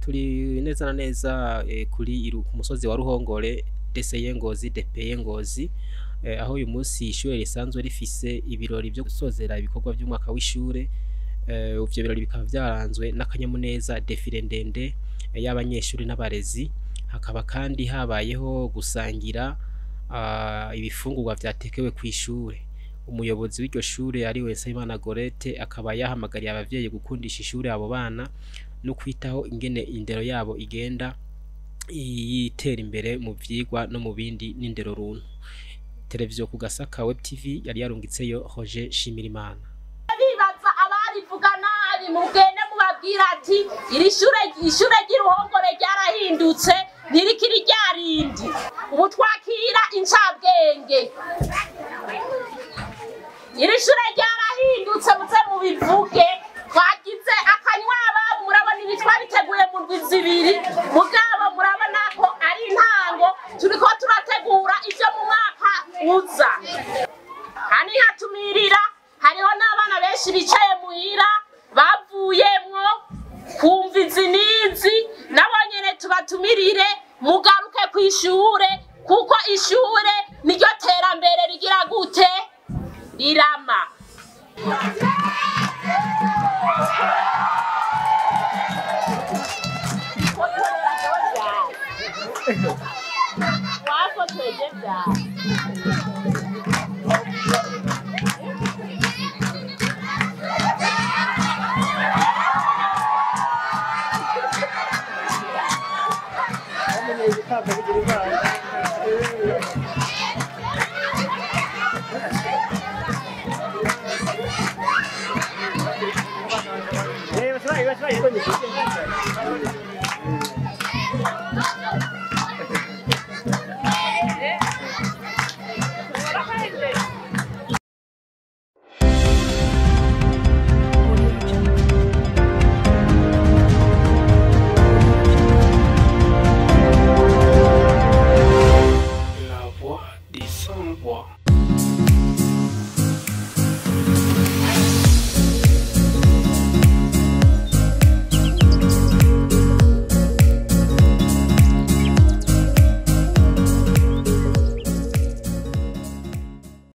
turi neza na neza kuri ku musozi wa Ruhongore DCE Ngozi DPE Ngozi aho uyu munsi ishure risanzwe rifise ibirori byo gusozera ibikorwa by'umwaka w'ishure. Ivyo birori bikaba byaranzwe n'akanyamuneza defile ndende y'abanyeshuri n'abarezi, hakaba kandi habayeho gusangira ibifungurwa vyatekewe ku ishure. Umuyobozi w'iryo shure ari we Nsabimana Gorete akaba yahamagariye abavyeyi gukundisha ishure abo bana no kwitaho ingene indero yabo igenda yitera imbere mu vyigwa no mu bindi n'indero runtu. Televiziyo ku Gasaka Web TV yari yarungitseyo Roger Shimirimana. Bibaza abarivuga nabi mugende mubabwira ati iri ishure ry'Iruhongore ryarahindutse ntirikiri ryarindi, ubu twakira incabwenge. Iri shure ryarahindutse muze mubivuge, twagize akanywa murabona ibi twabiteguye mu ndwi zibiri, mugabo murabona ko ari intango turiko turategura ivyo mu mwaka uza. Hani hatumirira hariho n'abana benshi bicaye muhira bavuyemwo kumva izi n'izi, nabo nyene tubatumirire mugaruke kw'ishure kuko ishure niryo terambere rigira gute rirama. des sans-voix.